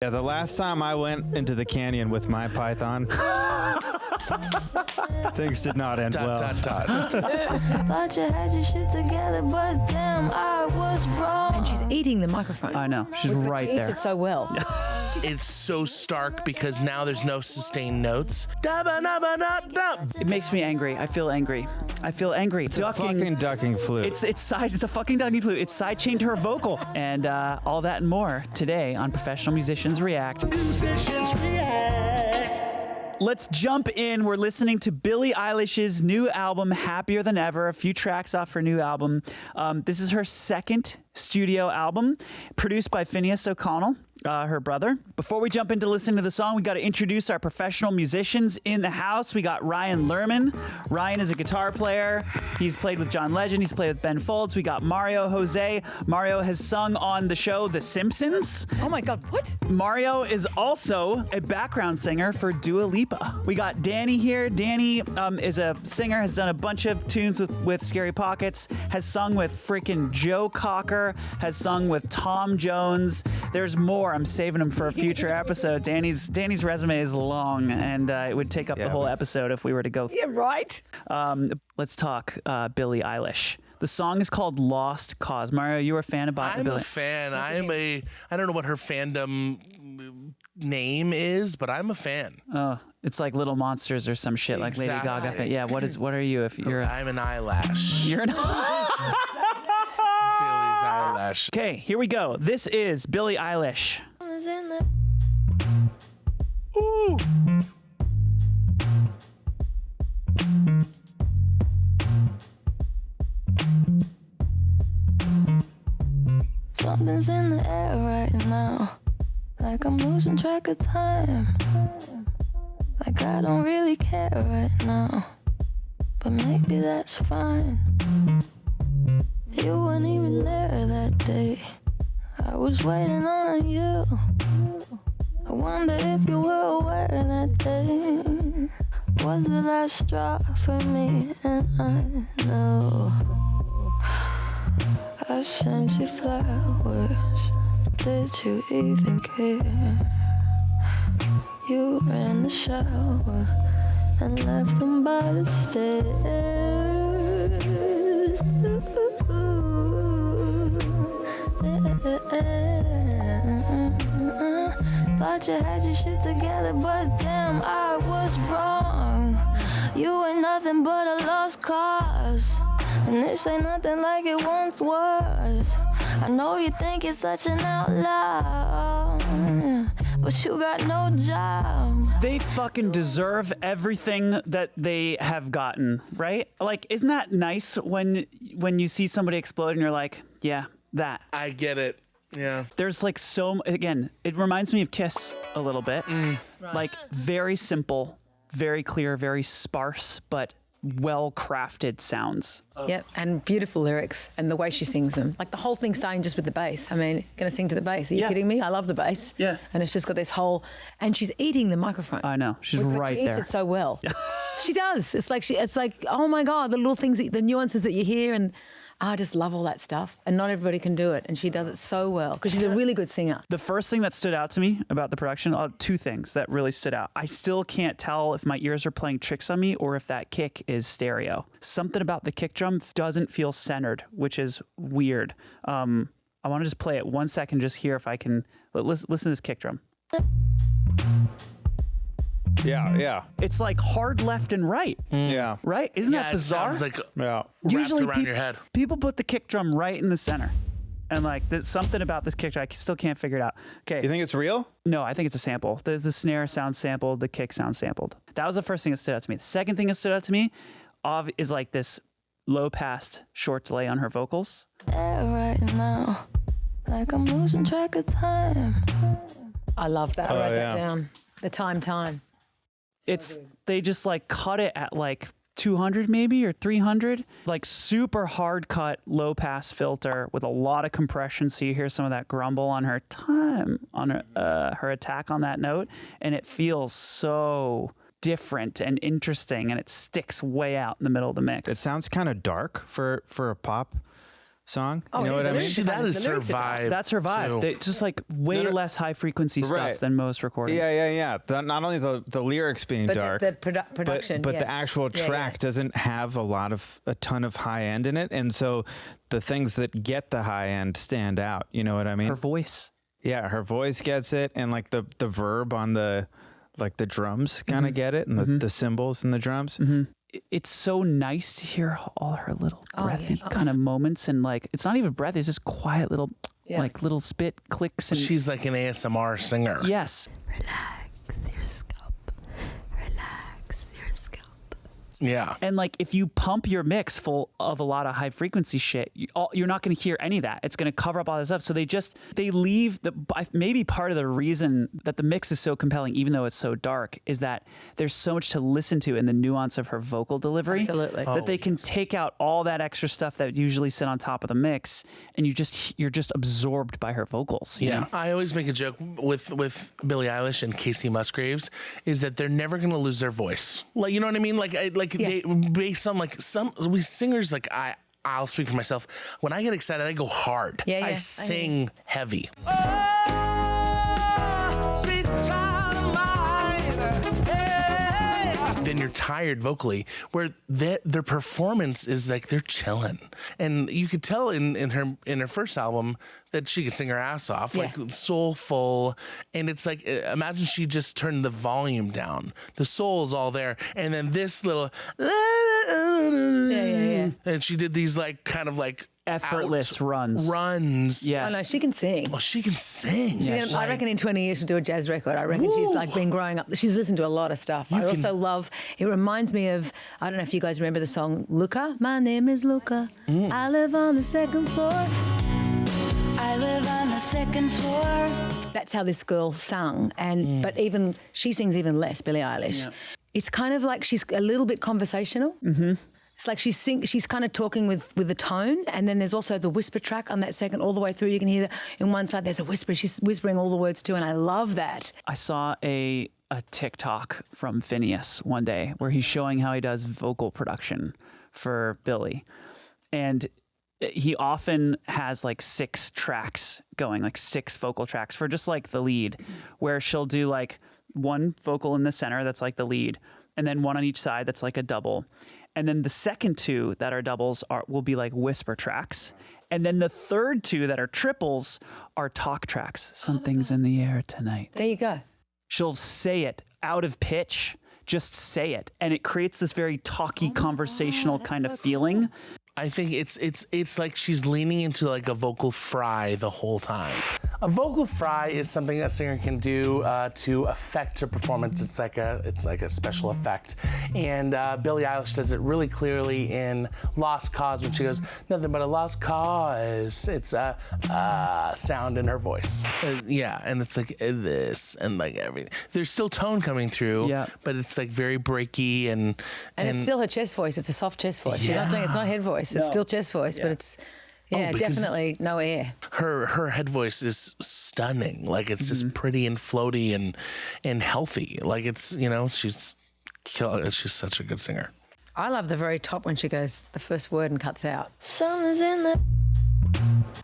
Yeah, the last time I went into the canyon with my python, things did not end well. Thought you had your shit together, but damn, I was wrong. And she's eating the microphone. I know. She's right She eats there. it so well. It's so stark because now there's no sustained notes. It makes me angry. I feel angry. It's a fucking ducking flute. It's a fucking ducking flute. It's sidechained to her vocal. And all that and more today on Professional Musicians React. Let's jump in. We're listening to Billie Eilish's new album, Happier Than Ever. A few tracks off her new album. This is her second studio album, produced by Phineas O'Connell, her brother. Before we jump into listening to the song, we got to introduce our professional musicians in the house. We got Ryan Lerman. Ryan is a guitar player. He's played with John Legend. He's played with Ben Folds. We got Mario Jose. Mario has sung on the show The Simpsons. Oh my God, what? Mario is also a background singer for Dua Lipa. We got Danny here. Danny is a singer, has done a bunch of tunes with Scary Pockets, has sung with freaking Joe Cocker, has sung with Tom Jones. There's more. I'm saving them for a future episode. Danny's resume is long, and it would take up the whole episode if we were to go. Yeah, right. Let's talk Billie Eilish. The song is called Lost Cause. Mario, you were a fan of Billie? I'm a fan. I don't know what her fandom name is, but I'm a fan. Oh, it's like Little Monsters or some shit, like Lady Gaga. Fan. Yeah, what are you if you're I'm an eyelash. You're an Billie's eyelash. Okay, here we go. This is Billie Eilish. Ooh. Something's in the air right now, like I'm losing track of time. Like I don't really care right now, but maybe that's fine. You weren't even there that day, I was waiting on you. I wonder if you were aware that day was the last straw for me, and I know I sent you flowers, did you even care? You ran the shower and left them by the stairs. Thought you had your shit together, but damn, I was wrong. You ain't nothing but a lost cause, and this ain't nothing like it once was. I know you think you're such an outlaw, but you got no job. They fucking deserve everything that they have gotten, right? Like, isn't that nice when you see somebody explode and you're like, yeah, that. I get it. Yeah. There's like again, it reminds me of Kiss a little bit. Like very simple, very clear, very sparse, but well-crafted sounds. Yep, and beautiful lyrics and the way she sings them. Like the whole thing starting just with the bass. I mean, going to sing to the bass. Are you kidding me? I love the bass. Yeah. And it's just got this whole, and she's eating the microphone. I know. She's But right she eats there. it so well. She does. It's like, oh my God, the little things, the nuances that you hear, and I just love all that stuff. And not everybody can do it. And she does it so well because she's a really good singer. The first thing that stood out to me about the production, two things that really stood out. I still can't tell if my ears are playing tricks on me or if that kick is stereo. Something about the kick drum doesn't feel centered, which is weird. I want to just play it 1 second, just hear if I can. Listen to this kick drum. Yeah. It's like hard left and right. Yeah. Right? Isn't that bizarre? It sounds like Yeah. wrapped around your head. People put the kick drum right in the center. And like, there's something about this kick drum, I still can't figure it out. Okay. You think it's real? No, I think it's a sample. The snare sounds sampled, the kick sounds sampled. That was the first thing that stood out to me. The second thing that stood out to me is like this low passed short delay on her vocals. Right now, like I'm losing track of time. I love that. I wrote that yeah. down. The time. They just like cut it at like 200 maybe or 300, like super hard cut low pass filter with a lot of compression, so you hear some of that grumble on her her attack on that note, and it feels so different and interesting, and it sticks way out in the middle of the mix. It sounds kind of dark for a pop song. Oh, You know yeah, what I the mean? lyrics See, that is The her lyrics are vibe. That's her vibe. too. They just like way less high frequency stuff Right. than most recordings. Yeah. Not only the lyrics being But dark, the production. but yeah. the actual Yeah, track yeah. doesn't have a ton of high end in it, and so the things that get the high end stand out. You know what I mean? Her voice. Yeah, her voice gets it, and like the verb on the drums kind of get it, and the cymbals and the drums. It's so nice to hear all her little Oh, breathy yeah. kind of moments, and like it's not even breath; it's just quiet little, Yeah. like little spit clicks. And She's like an ASMR singer. yes, Relax your scalp. Relax your scalp. Yeah. and like if you pump your mix full of a lot of high frequency shit, you're not going to hear any of that. It's going to cover up all this stuff. So they leave maybe part of the reason that the mix is so compelling, even though it's so dark, is that there's so much to listen to in the nuance of her vocal delivery. Absolutely. That they can take out all that extra stuff that usually sit on top of the mix, and you're just absorbed by her vocals. you Yeah, know? I always make a joke with Billie Eilish and Casey Musgraves is that they're never gonna lose their voice. Like, you know what I mean? Like they based on like we singers, like I'll speak for myself. When I get excited, I go hard. Yeah, yeah, I I hear sing heavy. Then you're tired vocally, where their performance is like they're chilling, and you could tell in her first album that she could sing her ass off, like soulful, and it's like imagine she just turned the volume down, the soul is all there, and then this little Yeah. and she did these like kind of like Effortless out runs. Yes. Oh no, she can sing. Oh, she can sing. I reckon in 20 years she'll do a jazz record. I reckon she's like been growing up. She's listened to a lot of stuff. I also love, it reminds me of, I don't know if you guys remember the song Luca. My name is Luca. I live on the second floor. I live on the second floor. That's how this girl sung. And but even she sings even less, Billie Eilish. It's kind of like she's a little bit conversational. Mm-hmm. It's like she's kind of talking with the tone, and then there's also the whisper track on that second all the way through. You can hear that in one side there's a whisper. She's whispering all the words too, and I love that. I saw a TikTok from Phineas one day where he's showing how he does vocal production for Billie. And he often has like 6 tracks going, like 6 vocal tracks for just like the lead, where she'll do like one vocal in the center that's like the lead, and then one on each side that's like a double. And then the second 2 that are doubles will be like whisper tracks. And then the third 2 that are triples are talk tracks. Something's in the air tonight. There you go. She'll say it out of pitch, just say it. And it creates this very talky, conversational kind of feeling. I think it's like she's leaning into like a vocal fry the whole time. A vocal fry is something a singer can do to affect a performance. It's like a special effect, and Billie Eilish does it really clearly in "Lost Cause" when she goes, "Nothing but a lost cause." It's a sound in her voice. Yeah, and it's like this and like everything. There's still tone coming through, Yeah. but it's like very breaky and And it's still her chest voice. It's a soft chest voice. She's not doing, it's not head voice. It's still chest voice, but it's because- definitely no air. her head voice is stunning. Like it's just pretty and floaty and healthy. Like it's, you know, she's such a good singer. I love the very top when she goes the first word and cuts out. Something's in the.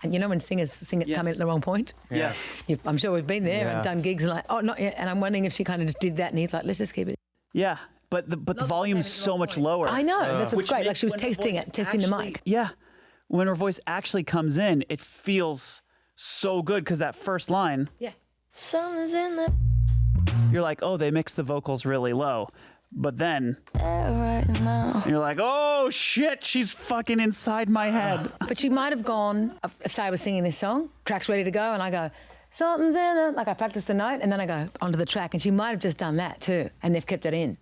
And you know when singers sing it come in at the wrong point? Yes. I'm sure we've been there Yeah. and done gigs and like, oh, not yet. And I'm wondering if she kind of just did that and he's like, let's just keep it. Yeah. But the volume's so much lower. I know. That's what's Which great. Like makes she was when her testing voice it, testing the actually- mic. Yeah. When her voice actually comes in, it feels so good because that first line, Yeah. Something's in the you're like, oh, they mixed the vocals really low. But then air right now. you're like, oh shit, she's fucking inside my head. But she might have gone, say I was singing this song, track's ready to go, and I go, something's in it. Like I practice the note and then I go onto the track. And she might have just done that too. And they've kept it in.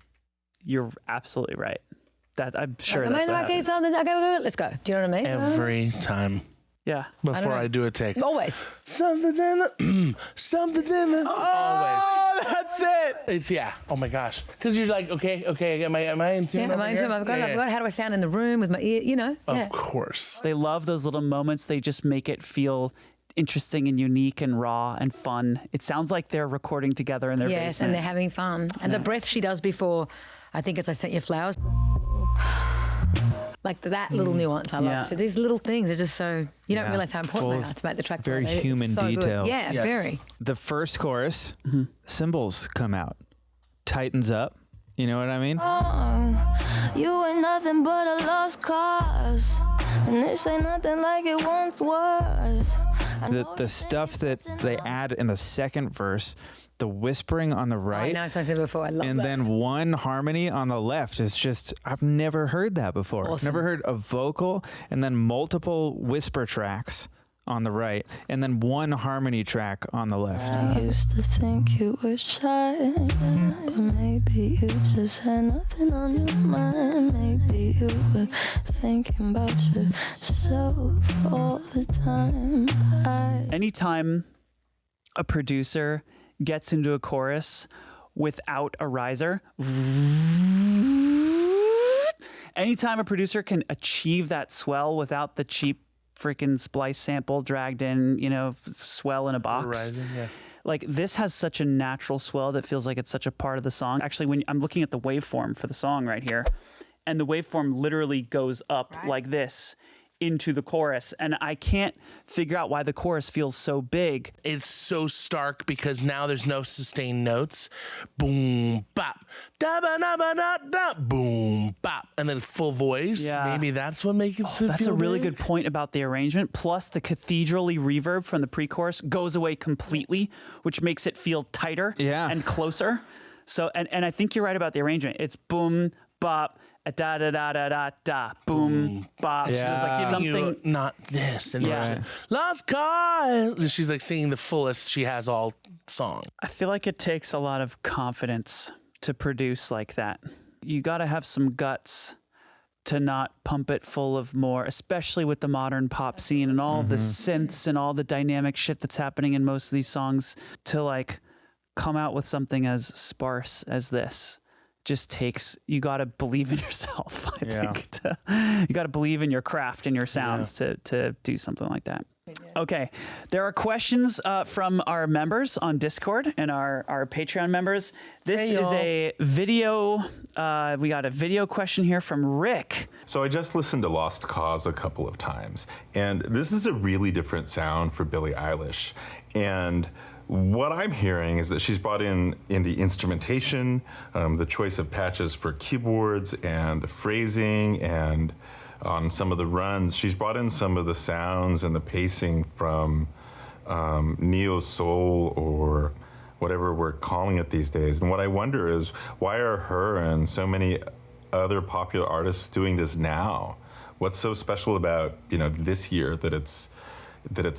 You're absolutely right. That I'm sure Am I that's in the what right key? happened. Something. Okay, let's go. Do you know what I mean? Every time Yeah. before know. I do a take. Always. Something's in the something's in the always. Oh, that's it. It's yeah. Oh my gosh. Because you're like, okay, am I in tune? Yeah, am over I into here? him? I've got, Yeah, I've got how do I sound in the room with my ear, you know? Of Yeah. course. They love those little moments. They just make it feel interesting and unique and raw and fun. It sounds like they're recording together in their Yes, basement. and they're having fun. And the breath she does before, I think it's I Sent You Flowers. Like that little nuance I love Yeah. too. These little things are just so, you don't Yeah. realize how important Full they of are to make the track very better. It's human so good. details. Yeah, Yes. very. The first chorus, cymbals come out, tightens up. You know what I mean? You ain't nothing but a lost cause, and this ain't nothing like it once was. I know The you stuff think that it's they enough. add in the second verse, the whispering on the I right, know, as I said before, I love and that. then one harmony on the left is just, I've never heard that before. Awesome. Never heard a vocal and then multiple whisper tracks on the right and then one harmony track on the left. I used to think you were shy, but maybe you just had nothing on your mind. Maybe you were thinking about yourself all the time. Anytime a producer gets into a chorus without a riser, anytime a producer can achieve that swell without the cheap freaking splice sample dragged in, swell in a box. Rising, yeah. Like this has such a natural swell that feels like it's such a part of the song. Actually, when I'm looking at the waveform for the song right here, and the waveform literally goes up like this into the chorus, and I can't figure out why the chorus feels so big. It's so stark because now there's no sustained notes. Boom, bop, da ba da ba da da, boom, bop, and then full voice. Yeah. Maybe that's what makes it That's a feel really big. good point about the arrangement. Plus, the cathedral-y reverb from the pre-chorus goes away completely, which makes it feel tighter and closer. So, and I think you're right about the arrangement. It's boom, bop, da da da da da da, boom, bop. Yeah. There's like Giving something. you not this and Yeah. yeah. Lost cause. She's like singing the fullest she has all song. I feel like it takes a lot of confidence to produce like that. You got to have some guts to not pump it full of more, especially with the modern pop scene and all the synths and all the dynamic shit that's happening in most of these songs, to like come out with something as sparse as this. Just takes, you got to believe in yourself, I think. You got to believe in your craft and your sounds to do something like that. Okay, there are questions from our members on Discord and our Patreon members. This Hey, is y'all. a video, we got a video question here from Rick. So I just listened to Lost Cause a couple of times, and this is a really different sound for Billie Eilish. And what I'm hearing is that she's brought in the instrumentation, the choice of patches for keyboards and the phrasing, and on some of the runs, she's brought in some of the sounds and the pacing from neo soul or whatever we're calling it these days. And what I wonder is, why are her and so many other popular artists doing this now? What's so special about this year that it's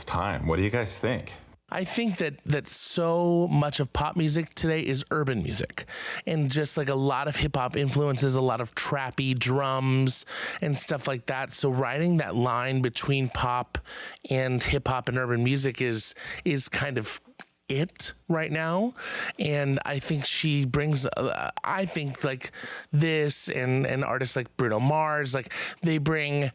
time? What do you guys think? I think that so much of pop music today is urban music, and just like a lot of hip hop influences, a lot of trappy drums and stuff like that. So riding that line between pop and hip hop and urban music is kind of it right now. And I think she brings, I think like this and artists like Bruno Mars, like they bring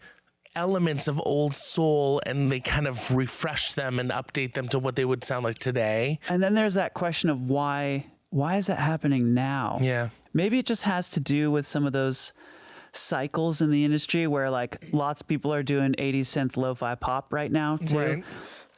elements of old soul and they kind of refresh them and update them to what they would sound like today. And then there's that question of why is that happening now? Yeah. Maybe it just has to do with some of those cycles in the industry where like lots of people are doing 80s synth lo-fi pop right now too. Right.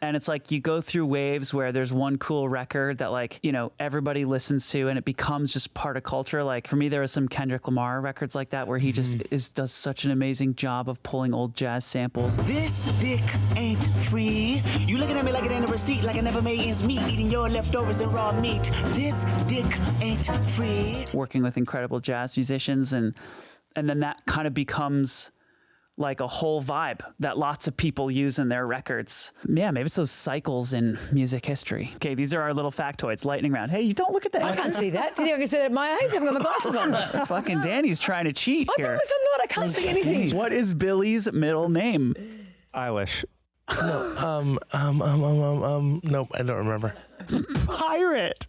And it's like you go through waves where there's one cool record that like, everybody listens to and it becomes just part of culture. Like for me, there are some Kendrick Lamar records like that where he just does such an amazing job of pulling old jazz samples. This dick ain't free. You looking at me like it ain't a receipt, like I never made ends meet, eating your leftovers and raw meat. This dick ain't free. Working with incredible jazz musicians and then that kind of becomes like a whole vibe that lots of people use in their records. Yeah, maybe it's those cycles in music history. Okay, these are our little factoids, lightning round. Hey, you don't look at that. I can't see that. Do you think I can see that at my age? I haven't got my glasses on. I Fucking Danny's trying to cheat here. promise I'm not. I can't see anything. What is Billy's middle name? Eilish. Nope, I don't remember. Pirate.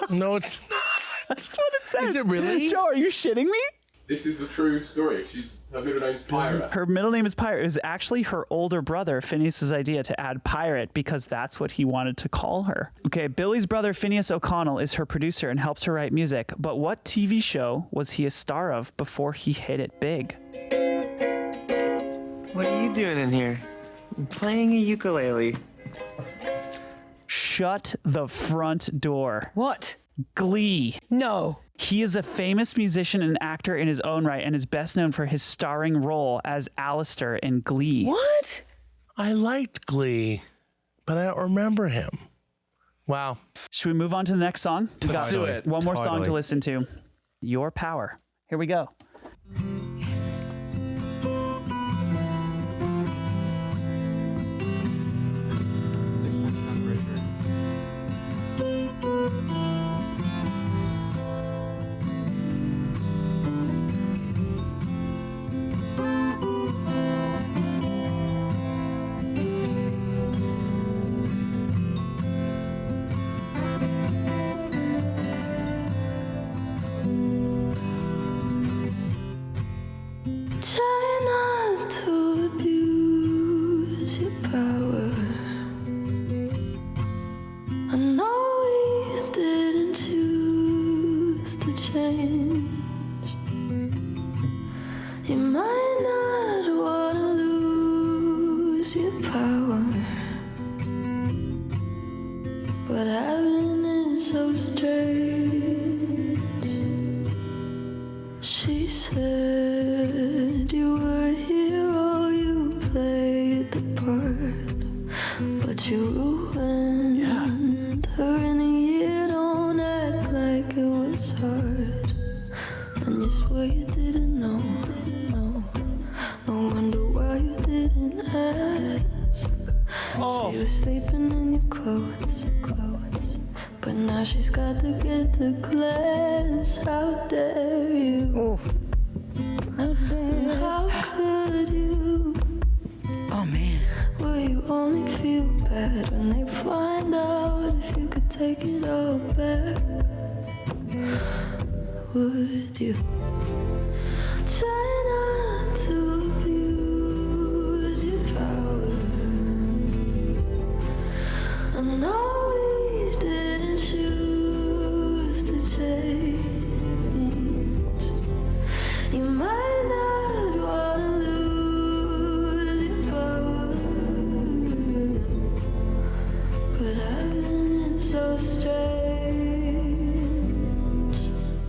No, it's not. That's what it says. Is it really? Joe, are you shitting me? This is a true story. Her middle name's Pirate. Her middle name is Pirate. It was actually her older brother, Phineas's idea to add Pirate because that's what he wanted to call her. Okay, Billy's brother, Phineas O'Connell, is her producer and helps her write music. But what TV show was he a star of before he hit it big? What are you doing in here? I'm playing a ukulele. Shut the front door. What? Glee. No. He is a famous musician and actor in his own right and is best known for his starring role as Alistair in Glee. What? I liked Glee, but I don't remember him. Wow. Should we move on to the next song? We Let's do it. One more song Totally. to listen to. Your Power. Here we go. Yes. Try not to abuse your power. I know we didn't choose to change. You might not want to lose your power, but having it so strange. She said you were a hero, you played the part, but you ruined her in a year. Don't act like it was hard, and you swear you didn't know. No wonder why you didn't ask. She was sleeping in your clothes, but now she's got to get to class. How dare you? Oof. And how could you? Oh, man. Will you only feel bad when they find out if you could take it all back? Would you try not to abuse your power? I know we didn't choose to change. You might not want to lose your power, but having it so strange.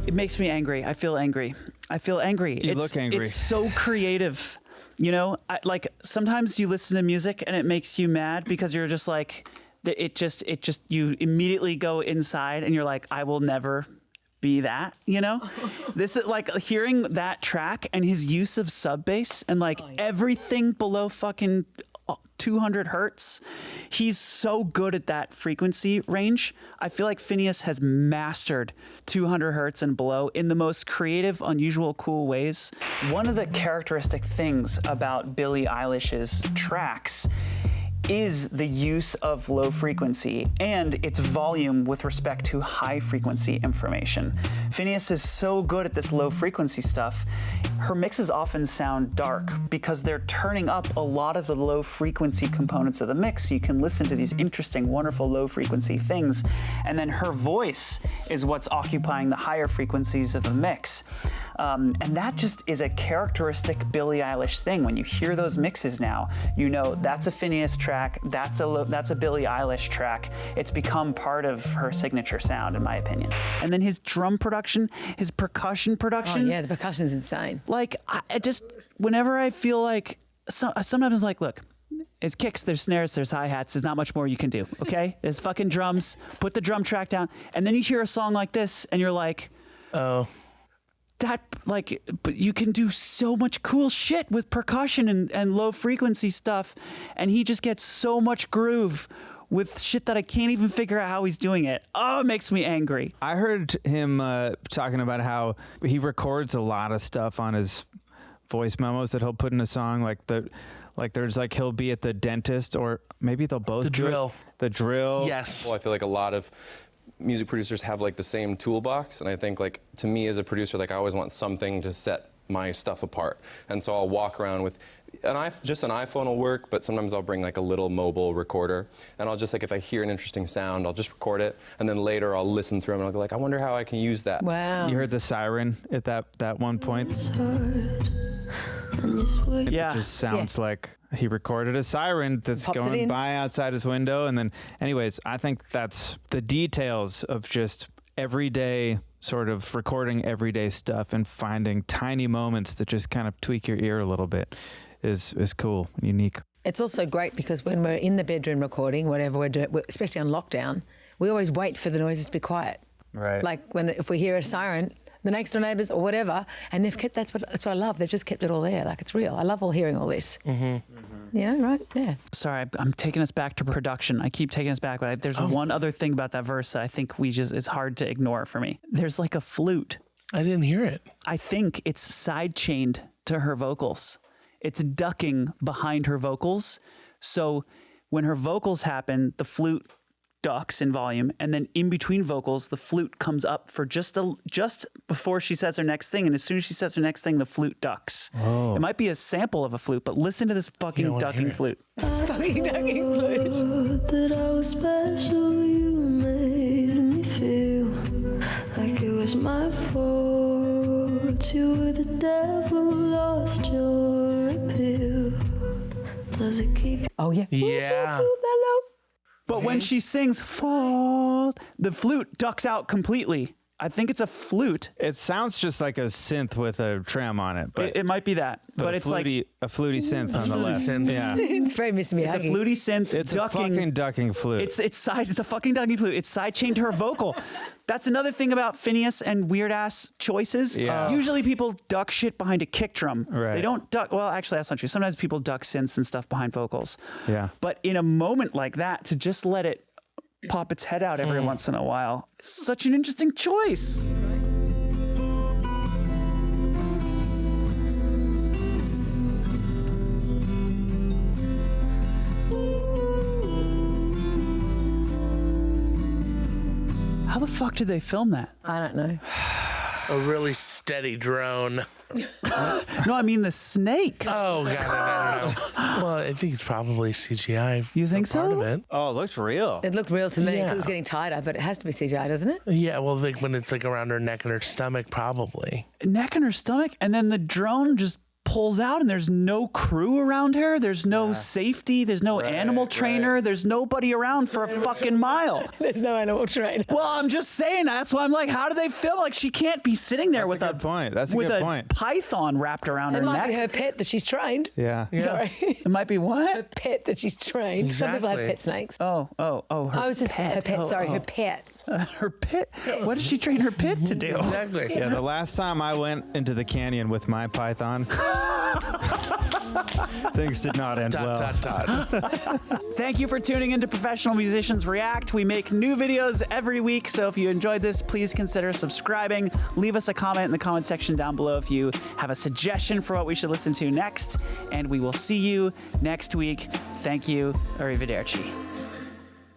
It makes me angry. I feel angry. You look angry. It's so creative. You know, like sometimes you listen to music and it makes you mad because you're just like, you immediately go inside and you're like, I will never be that, you know? This is like hearing that track and his use of sub bass and like everything below fucking 200 hertz. He's so good at that frequency range. I feel like Finneas has mastered 200 hertz and below in the most creative, unusual, cool ways. One of the characteristic things about Billie Eilish's tracks is the use of low frequency and its volume with respect to high frequency information. Finneas is so good at this low frequency stuff. Her mixes often sound dark because they're turning up a lot of the low frequency components of the mix. So you can listen to these interesting, wonderful low frequency things. And then her voice is what's occupying the higher frequencies of the mix. And that just is a characteristic Billie Eilish thing. When you hear those mixes now, you know that's a Finneas track, that's a Billie Eilish track. It's become part of her signature sound, in my opinion. And then his drum production, his percussion production. Oh, yeah, the percussion's insane. Like, I just, whenever I feel like, sometimes it's like, look, there's kicks, there's snares, there's hi-hats, there's not much more you can do, okay? There's fucking drums, put the drum track down, and then you hear a song like this, and you're like, Oh. that, like, but you can do so much cool shit with percussion and low frequency stuff, and he just gets so much groove with shit that I can't even figure out how he's doing it. Oh, it makes me angry. I heard him talking about how he records a lot of stuff on his voice memos that he'll put in a song. There's like he'll be at the dentist, or maybe they'll both The do it. drill. The drill. Yes. Well, I feel like a lot of music producers have like the same toolbox, and I think like to me as a producer, like I always want something to set my stuff apart, and so I'll walk around with just an iPhone will work, but sometimes I'll bring like a little mobile recorder, and I'll just like if I hear an interesting sound, I'll just record it, and then later I'll listen through them and I'll go like, I wonder how I can use that. Wow. You heard the siren at that one point. It's hard, and you sway. Yeah. It just sounds like he recorded a siren that's Popped it going in. by outside his window. And then, anyways, I think that's the details of just everyday sort of recording everyday stuff and finding tiny moments that just kind of tweak your ear a little bit is cool and unique. It's also great because when we're in the bedroom recording, whatever we're doing, especially on lockdown, we always wait for the noises to be quiet. Right. Like if we hear a siren, the next door neighbours or whatever, and they've kept, that's what I love. They've just kept it all there. Like, it's real. I love hearing all this. Mm-hmm. You know, right? Yeah. Sorry, I'm taking us back to production. I keep taking us back, but there's one other thing about that verse that I think it's hard to ignore for me. There's like a flute. I didn't hear it. I think it's side chained to her vocals. It's ducking behind her vocals. So when her vocals happen, the flute ducks in volume, and then in between vocals, the flute comes up for just before she says her next thing, and as soon as she says her next thing, the flute ducks. Oh. It might be a sample of a flute, but listen to this fucking ducking flute. Fucking ducking flute. That I was special, you made me feel like it was my fault. You were the devil, lost your appeal. Does it keep? Oh yeah. Yeah. But when she sings "Fall," the flute ducks out completely. I think it's a flute. It sounds just like a synth with a tram on it, but It might be that, but it's like a fluty synth nonetheless. synth. Yeah, It's very Miss it's a Miyagi. fluty synth. it's ducking. a fucking ducking flute. It's a fucking ducking flute. It's side chained to her vocal. That's another thing about Phineas and weird ass choices. Yeah. Usually people duck shit behind a kick drum. Right. They don't duck. Well, actually, that's not true. Sometimes people duck synths and stuff behind vocals. Yeah. But in a moment like that, to just let it pop its head out every once in a while, is such an interesting choice. How the fuck did they film that? I don't know. A really steady drone. No, I mean the snake. Oh, God, no. Well, I think it's probably CGI. You think for part so? of it. oh, it looked real. It looked real to me. Yeah. It was getting tighter, but it has to be CGI, doesn't it? Yeah, well, like when it's like around her neck and her stomach, probably. Neck in her stomach, and then the drone just pulls out and there's no crew around her. There's no safety. There's no animal trainer. There's nobody around for a fucking mile. There's no animal trainer. Well, I'm just saying that's why I'm like, how do they film? Like, she can't be sitting there with That's a good point. That's a with good a point. python wrapped around It her might neck. be her pet that she's trained. Yeah. Sorry. It might be Her what? pet that she's trained. Some people have Exactly. pet snakes. Oh, her I was just her pet. Oh, Sorry, oh. her pet. Her pit. What did she train her pit to do? Exactly. Yeah, the last time I went into the canyon with my python, things did not end well. Dot, dot, dot. Thank you for tuning into Professional Musicians React. We make new videos every week, so if you enjoyed this, please consider subscribing. Leave us a comment in the comment section down below if you have a suggestion for what we should listen to next, and we will see you next week. Thank you. Arrivederci.